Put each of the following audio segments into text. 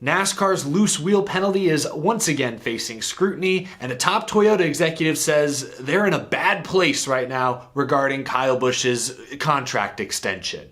NASCAR's loose wheel penalty is once again facing scrutiny, and a top Toyota executive says they're in a bad place right now regarding Kyle Busch's contract extension.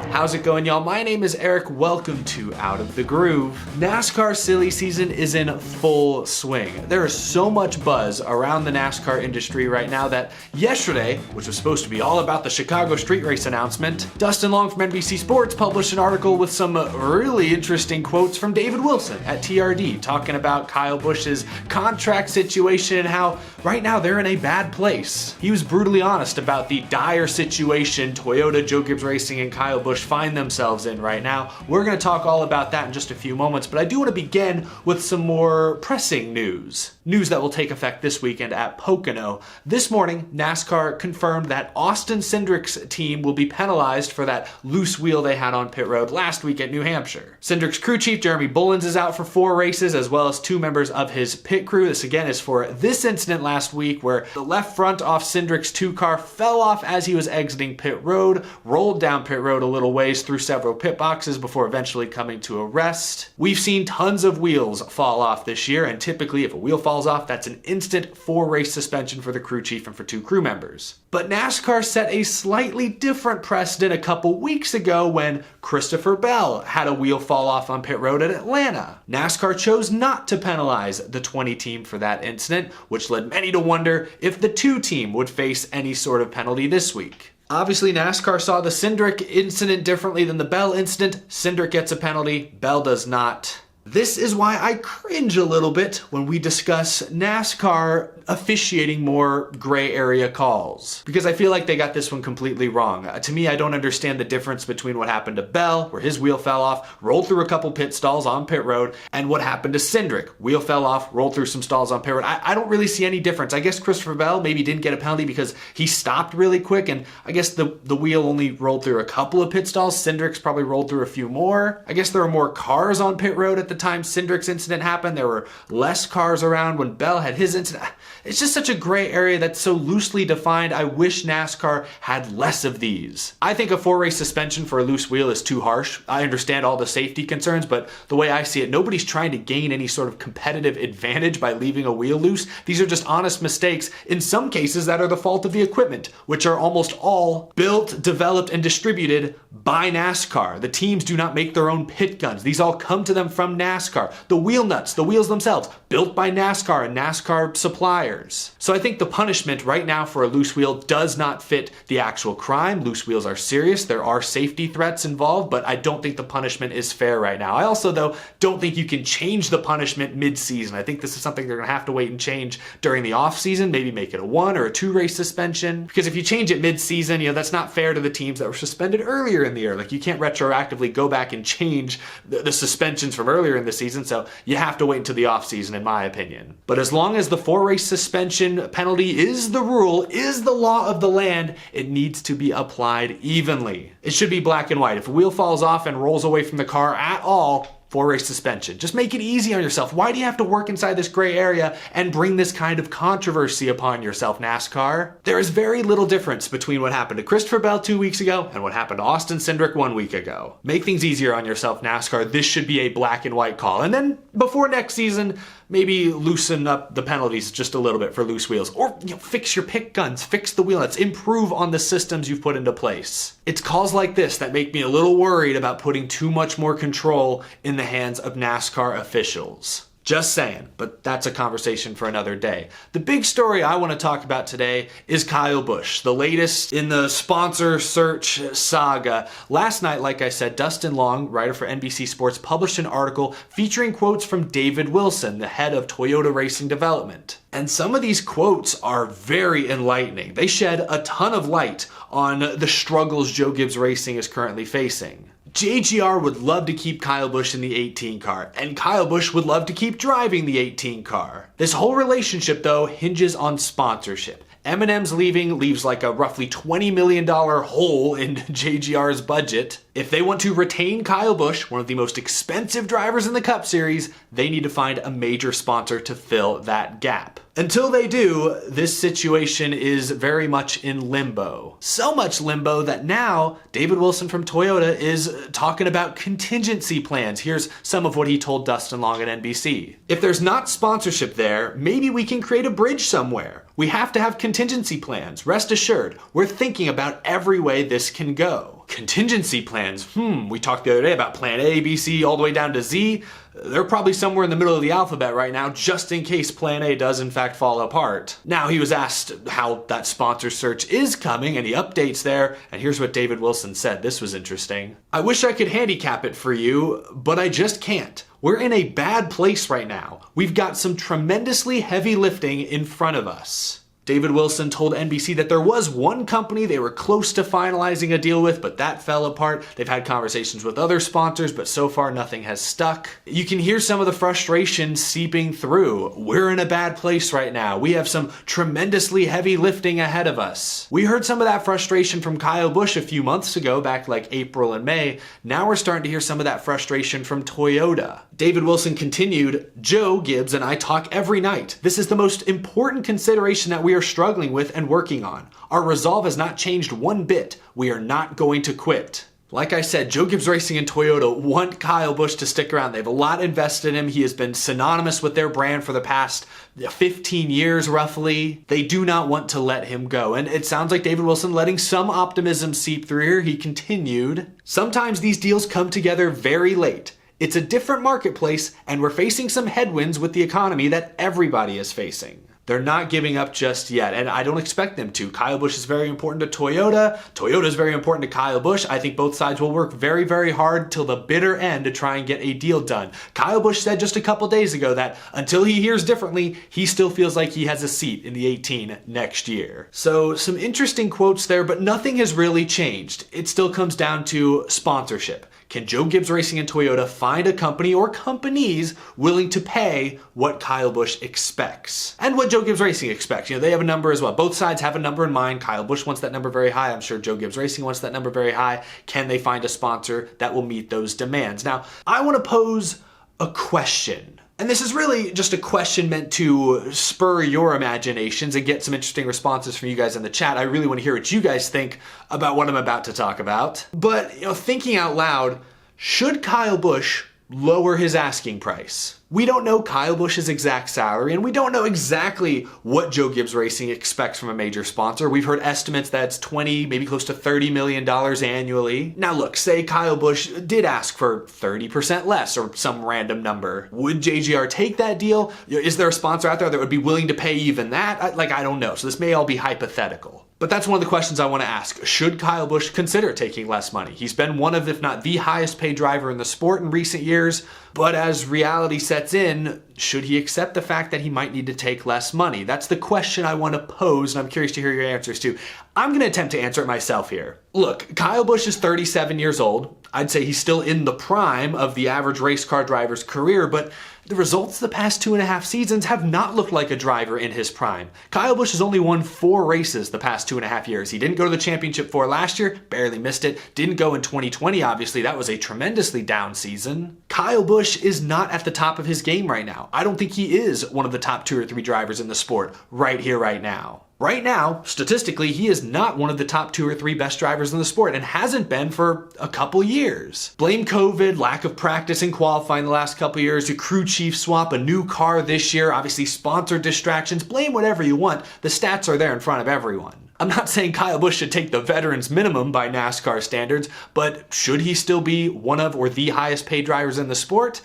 How's it going, y'all? My name is Eric. Welcome to Out of the Groove. NASCAR silly season is in full swing. There is so much buzz around the NASCAR industry right now that yesterday, which was supposed to be all about the Chicago street race announcement, Dustin Long from NBC Sports published an article with some really interesting quotes from David Wilson at TRD talking about Kyle Busch's contract situation and how right now they're in a bad place. He was brutally honest about the dire situation Toyota, Joe Gibbs Racing, and Kyle Busch find themselves in right now. We're going to talk all about that in just a few moments, but I do want to begin with some more pressing news. News that will take effect this weekend at Pocono. This morning, NASCAR confirmed that Austin Cindric's team will be penalized for that loose wheel they had on pit road last week at New Hampshire. Cindric's crew chief, Jeremy Bullins, is out for 4 races, as well as 2 members of his pit crew. This again is for this incident last week where the left front off Cindric's 2 car fell off as he was exiting pit road, rolled down pit road a little ways through several pit boxes before eventually coming to a rest. We've seen tons of wheels fall off this year, and typically if a wheel falls off, that's an instant 4-race suspension for the crew chief and for 2 crew members. But NASCAR set a slightly different precedent a couple weeks ago when Christopher Bell had a wheel fall off on pit road at Atlanta. NASCAR chose not to penalize the 20 team for that incident, which led many to wonder if the 2 team would face any sort of penalty this week. Obviously, NASCAR saw the Cindric incident differently than the Bell incident. Cindric gets a penalty, Bell does not. This is why I cringe a little bit when we discuss NASCAR officiating more gray area calls, because I feel like they got this one completely wrong. To me, I don't understand the difference between what happened to Bell, where his wheel fell off, rolled through a couple pit stalls on pit road, and what happened to Cindric. Wheel fell off, rolled through some stalls on pit road. I don't really see any difference. I guess Christopher Bell maybe didn't get a penalty because he stopped really quick, and I guess the wheel only rolled through a couple of pit stalls. Cindric's probably rolled through a few more. I guess there were more cars on pit road at the time Cindric's incident happened. There were less cars around when Bell had his incident. It's just such a gray area that's so loosely defined. I wish NASCAR had less of these. I think a 4-race suspension for a loose wheel is too harsh. I understand all the safety concerns, but the way I see it, nobody's trying to gain any sort of competitive advantage by leaving a wheel loose. These are just honest mistakes, in some cases that are the fault of the equipment, which are almost all built, developed, and distributed by NASCAR. The teams do not make their own pit guns. These all come to them from NASCAR. The wheel nuts, the wheels themselves, built by NASCAR and NASCAR suppliers. So I think the punishment right now for a loose wheel does not fit the actual crime. Loose wheels are serious. There are safety threats involved, but I don't think the punishment is fair right now. I also, though, don't think you can change the punishment mid-season. I think this is something they're going to have to wait and change during the off-season, maybe make it a 1 or a 2-race suspension. Because if you change it mid-season, that's not fair to the teams that were suspended earlier in the year. Like, you can't retroactively go back and change the suspensions from earlier in the season, so you have to wait until the off-season, in my opinion. But as long as the 4-race suspension penalty is the rule, is the law of the land, it needs to be applied evenly. It should be black and white. If a wheel falls off and rolls away from the car at all, 4-race suspension. Just make it easy on yourself. Why do you have to work inside this gray area and bring this kind of controversy upon yourself, NASCAR? There is very little difference between what happened to Christopher Bell 2 weeks ago and what happened to Austin Cindric 1 week ago. Make things easier on yourself, NASCAR. This should be a black and white call. And then before next season, maybe loosen up the penalties just a little bit for loose wheels. Or fix your pit guns, fix the wheel nuts, improve on the systems you've put into place. It's calls like this that make me a little worried about putting too much more control in the hands of NASCAR officials. Just saying, but that's a conversation for another day. The big story I want to talk about today is Kyle Busch, the latest in the sponsor search saga. Last night, like I said, Dustin Long, writer for NBC Sports, published an article featuring quotes from David Wilson, the head of Toyota Racing Development. And some of these quotes are very enlightening. They shed a ton of light on the struggles Joe Gibbs Racing is currently facing. JGR would love to keep Kyle Busch in the 18 car, and Kyle Busch would love to keep driving the 18 car. This whole relationship, though, hinges on sponsorship. M&M's leaving leaves like a roughly $20 million hole in JGR's budget. If they want to retain Kyle Busch, one of the most expensive drivers in the Cup Series, they need to find a major sponsor to fill that gap. Until they do, this situation is very much in limbo. So much limbo that now David Wilson from Toyota is talking about contingency plans. Here's some of what he told Dustin Long at NBC. If there's not sponsorship there, maybe we can create a bridge somewhere. We have to have contingency plans. Rest assured, we're thinking about every way this can go. Contingency plans. We talked the other day about plan A, B, C, all the way down to Z. They're probably somewhere in the middle of the alphabet right now, just in case plan A does in fact fall apart. Now, he was asked how that sponsor search is coming, and he updates there, and here's what David Wilson said. This was interesting. I wish I could handicap it for you, but I just can't. We're in a bad place right now. We've got some tremendously heavy lifting in front of us. David Wilson told NBC that there was one company they were close to finalizing a deal with, but that fell apart. They've had conversations with other sponsors, but so far nothing has stuck. You can hear some of the frustration seeping through. We're in a bad place right now. We have some tremendously heavy lifting ahead of us. We heard some of that frustration from Kyle Busch a few months ago, back like April and May. Now we're starting to hear some of that frustration from Toyota. David Wilson continued, Joe Gibbs and I talk every night. This is the most important consideration that we are struggling with and working on. Our resolve has not changed one bit. We are not going to quit. Like I said, Joe Gibbs Racing and Toyota want Kyle Busch to stick around. They have a lot invested in him. He has been synonymous with their brand for the past 15 years, roughly. They do not want to let him go. And it sounds like David Wilson letting some optimism seep through here. He continued, sometimes these deals come together very late. It's a different marketplace, and we're facing some headwinds with the economy that everybody is facing. They're not giving up just yet, and I don't expect them to. Kyle Busch is very important to Toyota. Toyota is very important to Kyle Busch. I think both sides will work very, very hard till the bitter end to try and get a deal done. Kyle Busch said just a couple days ago that until he hears differently, he still feels like he has a seat in the 18 next year. So some interesting quotes there, but nothing has really changed. It still comes down to sponsorship. Can Joe Gibbs Racing and Toyota find a company or companies willing to pay what Kyle Busch expects? And what Joe Gibbs Racing expects. They have a number as well. Both sides have a number in mind. Kyle Busch wants that number very high. I'm sure Joe Gibbs Racing wants that number very high. Can they find a sponsor that will meet those demands? Now, I want to pose a question. And this is really just a question meant to spur your imaginations and get some interesting responses from you guys in the chat. I really want to hear what you guys think about what I'm about to talk about. But, thinking out loud, should Kyle Busch lower his asking price? We don't know Kyle Busch's exact salary, and we don't know exactly what Joe Gibbs Racing expects from a major sponsor. We've heard estimates that's $20, maybe close to $30 million annually. Now look, say Kyle Busch did ask for 30% less or some random number. Would JGR take that deal? Is there a sponsor out there that would be willing to pay even that? I don't know. So this may all be hypothetical. But that's one of the questions I want to ask. Should Kyle Busch consider taking less money? He's been one of, if not the highest paid driver in the sport in recent years. But as reality sets in, should he accept the fact that he might need to take less money? That's the question I want to pose, and I'm curious to hear your answers too. I'm going to attempt to answer it myself here. Look, Kyle Busch is 37 years old. I'd say he's still in the prime of the average race car driver's career, but the results the past 2.5 seasons have not looked like a driver in his prime. Kyle Busch has only won 4 races the past 2.5 years. He didn't go to the championship 4 last year, barely missed it. Didn't go in 2020, obviously. That was a tremendously down season. Kyle Busch is not at the top of his game right now. I don't think he is one of the top 2 or 3 drivers in the sport right here, right now. Right now, statistically, he is not one of the top 2 or 3 best drivers in the sport and hasn't been for a couple years. Blame COVID, lack of practice and qualifying the last couple years, a crew chief swap, a new car this year, obviously sponsor distractions, blame whatever you want. The stats are there in front of everyone. I'm not saying Kyle Busch should take the veterans minimum by NASCAR standards, but should he still be one of or the highest paid drivers in the sport?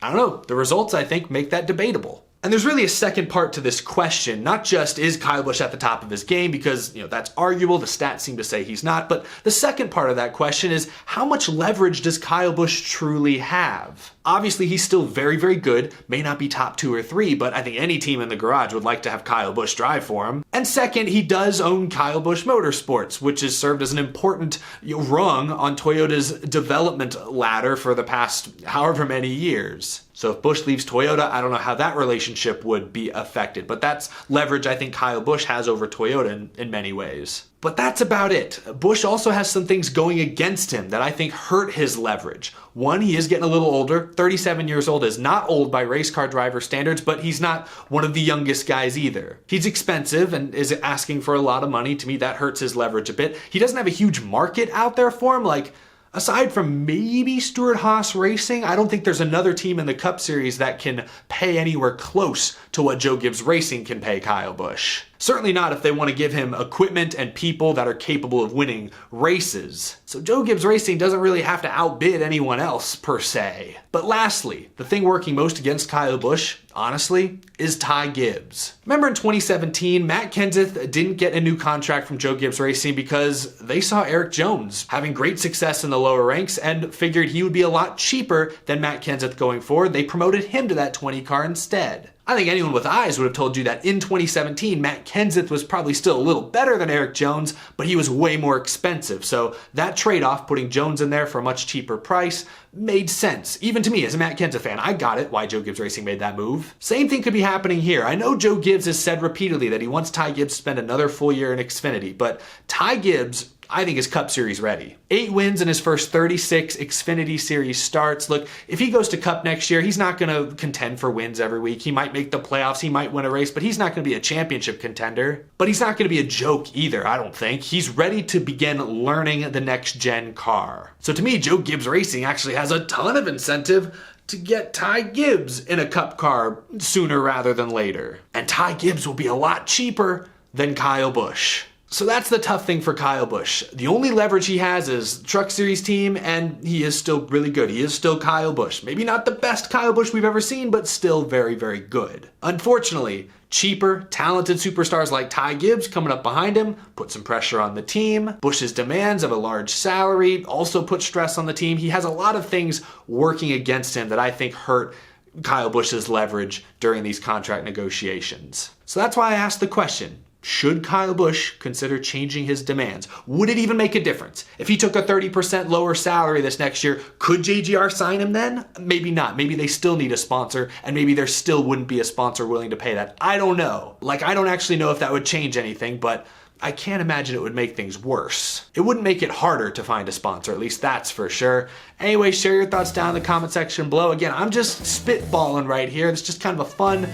I don't know. The results, I think, make that debatable. And there's really a second part to this question, not just is Kyle Busch at the top of his game, because that's arguable, the stats seem to say he's not, but the second part of that question is how much leverage does Kyle Busch truly have? Obviously he's still very, very good, may not be top 2 or 3, but I think any team in the garage would like to have Kyle Busch drive for him. And second, he does own Kyle Busch Motorsports, which has served as an important rung on Toyota's development ladder for the past however many years. So if Busch leaves Toyota, I don't know how that relationship would be affected, but that's leverage I think Kyle Busch has over Toyota in many ways. But that's about it. Busch also has some things going against him that I think hurt his leverage. One, he is getting a little older. 37 years old is not old by race car driver standards, but he's not one of the youngest guys either. He's expensive and is asking for a lot of money. To me, that hurts his leverage a bit. He doesn't have a huge market out there for him. Like, aside from maybe Stewart-Haas Racing, I don't think there's another team in the Cup Series that can pay anywhere close to what Joe Gibbs Racing can pay Kyle Busch. Certainly not if they want to give him equipment and people that are capable of winning races. So Joe Gibbs Racing doesn't really have to outbid anyone else, per se. But lastly, the thing working most against Kyle Busch, honestly, is Ty Gibbs. Remember in 2017, Matt Kenseth didn't get a new contract from Joe Gibbs Racing because they saw Eric Jones having great success in the lower ranks and figured he would be a lot cheaper than Matt Kenseth going forward. They promoted him to that 20 car instead. I think anyone with eyes would have told you that in 2017, Matt Kenseth was probably still a little better than Eric Jones, but he was way more expensive. So that trade-off, putting Jones in there for a much cheaper price, made sense. Even to me as a Matt Kenseth fan, I got it why Joe Gibbs Racing made that move. Same thing could be happening here. I know Joe Gibbs has said repeatedly that he wants Ty Gibbs to spend another full year in Xfinity, but Ty Gibbs, I think, is Cup Series ready. 8 wins in his first 36 Xfinity Series starts. Look, if he goes to Cup next year, he's not going to contend for wins every week. He might make the playoffs, he might win a race, but he's not going to be a championship contender. But he's not going to be a joke either, I don't think. He's ready to begin learning the next gen car. So to me, Joe Gibbs Racing actually has a ton of incentive to get Ty Gibbs in a Cup car sooner rather than later. And Ty Gibbs will be a lot cheaper than Kyle Busch. So that's the tough thing for Kyle Busch. The only leverage he has is Truck Series team, and he is still really good. He is still Kyle Busch. Maybe not the best Kyle Busch we've ever seen, but still very, very good. Unfortunately, cheaper, talented superstars like Ty Gibbs coming up behind him put some pressure on the team. Busch's demands of a large salary also put stress on the team. He has a lot of things working against him that I think hurt Kyle Busch's leverage during these contract negotiations. So that's why I asked the question. Should Kyle Busch consider changing his demands? Would it even make a difference? If he took a 30% lower salary this next year, could JGR sign him then? Maybe not. Maybe they still need a sponsor, and maybe there still wouldn't be a sponsor willing to pay that. I don't know. Like, I don't actually know if that would change anything, but I can't imagine it would make things worse. It wouldn't make it harder to find a sponsor, at least that's for sure. Anyway, share your thoughts down in the comment section below. Again, I'm just spitballing right here. It's just kind of a fun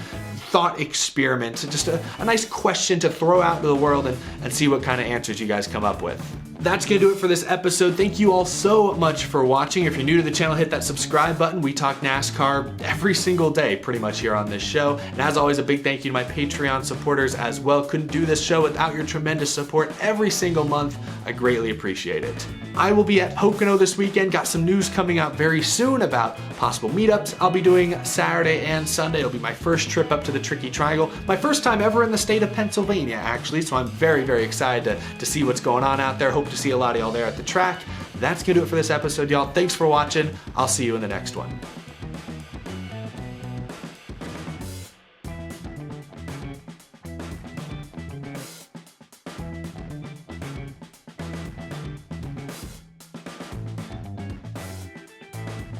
thought experiment, just a nice question to throw out into the world and see what kind of answers you guys come up with. That's gonna do it for this episode. Thank you all so much for watching. If you're new to the channel, hit that subscribe button. We talk NASCAR every single day pretty much here on this show. And as always, a big thank you to my Patreon supporters as well. Couldn't do this show without your tremendous support every single month. I greatly appreciate it. I will be at Pocono this weekend. Got some news coming out very soon about possible meetups I'll be doing Saturday and Sunday. It'll be my first trip up to the Tricky Triangle. My first time ever in the state of Pennsylvania, actually. So I'm very, very excited to see what's going on out there. Hope to see a lot of y'all there at the track. That's gonna do it for this episode, y'all. Thanks for watching. I'll see you in the next one.